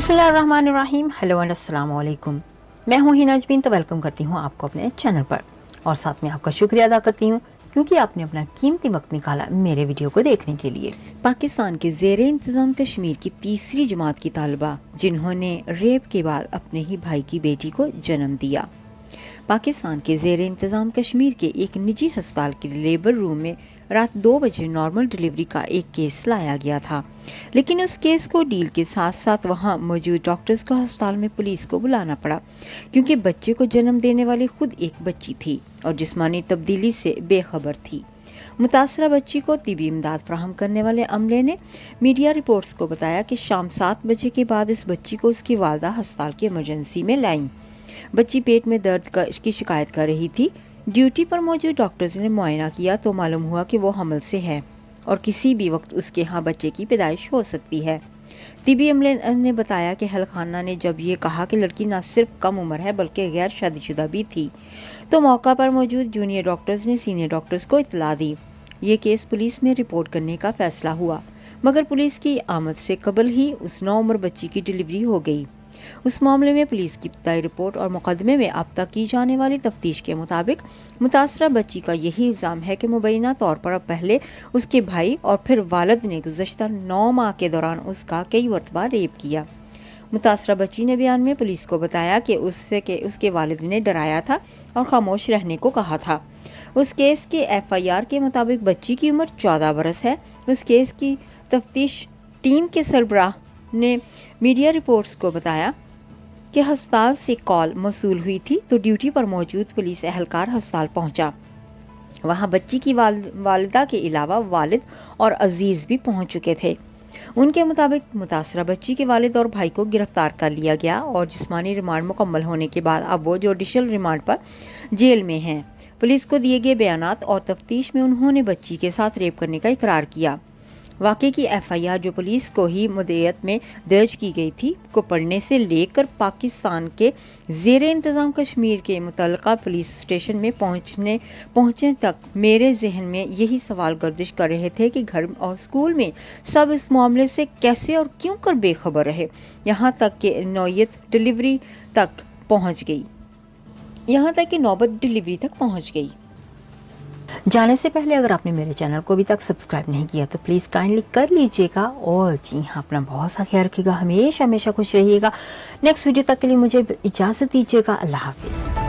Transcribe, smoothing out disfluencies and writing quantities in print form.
बिस्मिल्लाहिर्रहमानिर्रहीम। Hello and अस्सलाम वालेकुम। मैं हूँ हिना अजमीन, तो वेलकम करती हूँ आपको अपने चैनल पर और साथ में आपका शुक्रिया अदा करती हूँ क्योंकि आपने अपना कीमती वक्त निकाला मेरे वीडियो को देखने के लिए। पाकिस्तान के ज़ेरे इंतज़ाम कश्मीर की तीसरी जमात की तालिबा जिन्होंने रेप के बाद अपने ही भाई की बेटी को जन्म दिया। पाकिस्तान के ज़ेरे इंतज़ाम कश्मीर के एक निजी अस्पताल के लेबर रूम में रात 2 बजे नॉर्मल डिलीवरी का एक केस लाया गया था, लेकिन उस केस को डील के साथ साथ वहां मौजूद डॉक्टर्स को अस्पताल में पुलिस को बुलाना पड़ा क्योंकि बच्चे को जन्म देने वाली खुद एक बच्ची थी और जिस्मानी तब्दीली से बेखबर थी। मुतासरा बच्ची को तिबी इमदाद फराहम करने वाले अमले ने मीडिया रिपोर्ट्स को बताया कि शाम 7 बजे के बाद इस बच्ची को उसकी वालदा अस्पताल की इमरजेंसी में लाई। बच्ची पेट में दर्द की शिकायत कर रही थी। ड्यूटी पर मौजूद डॉक्टर्स ने मुआयना किया तो मालूम हुआ कि वो हमल से है और किसी भी वक्त उसके यहाँ बच्चे की पैदाइश हो सकती है। तिबी अमले ने बताया कि हलखाना ने जब ये कहा कि लड़की न सिर्फ कम उम्र है बल्कि गैर शादीशुदा भी थी, तो मौका पर मौजूद जूनियर डॉक्टर्स ने सीनियर डॉक्टर्स को इत्तला दी। ये केस पुलिस में रिपोर्ट करने का फैसला हुआ, मगर पुलिस की आमद से कबल ही उस 9 उम्र बच्ची की डिलीवरी हो गई। उस मामले में पुलिस की इब्तदाई रिपोर्ट और मुकदमे में अब तक की जाने वाली तफ्तीश के मुताबिक मुतासरा बच्ची का यही इल्ज़ाम है कि मुबैना तौर पर पहले उसके भाई और फिर वालिद ने गुज़श्ता 9 माह के दौरान उसका कई मरतबा रेप किया। मुतासरा बच्ची ने बयान में पुलिस को बताया कि उसके वालिद ने डराया था और खामोश रहने को कहा था। उस केस के FIR के मुताबिक बच्ची की उम्र 14 बरस है। उस केस की तफ्तीश टीम के सरबराह ने मीडिया रिपोर्ट्स को बताया कि अस्पताल से कॉल मौसूल हुई थी तो ड्यूटी पर मौजूद पुलिस एहलकार अस्पताल पहुंचा। वहां बच्ची की वालिदा के अलावा वालिद और अजीज भी पहुंच चुके थे। उनके मुताबिक मुतासरा बच्ची के वालिद और भाई को गिरफ्तार कर लिया गया और जिस्मानी रिमांड मुकम्मल होने के बाद अब वो जुडिशल रिमांड पर जेल में हैं। पुलिस को दिए गए बयानात और तफ्तीश में उन्होंने बच्ची के साथ रेप करने का इकरार किया। वाक़े की FIR जो पुलिस को ही मुद्दत में दर्ज की गई थी को पढ़ने से लेकर पाकिस्तान के ज़ेरे इंतज़ाम कश्मीर के मुतल्लिका पुलिस स्टेशन में पहुँचने तक मेरे जहन में यही सवाल गर्दिश कर रहे थे कि घर और स्कूल में सब इस मामले से कैसे और क्यों कर बेखबर रहे, यहाँ तक कि नौबत डिलीवरी तक पहुँच गई। जाने से पहले अगर आपने मेरे चैनल को अभी तक सब्सक्राइब नहीं किया तो प्लीज़ काइंडली कर लीजिएगा और जी हाँ, अपना बहुत सा ख्याल रखिएगा, हमेशा खुश रहिएगा। नेक्स्ट वीडियो तक के लिए मुझे इजाज़त दीजिएगा। अल्लाह हाफिज़।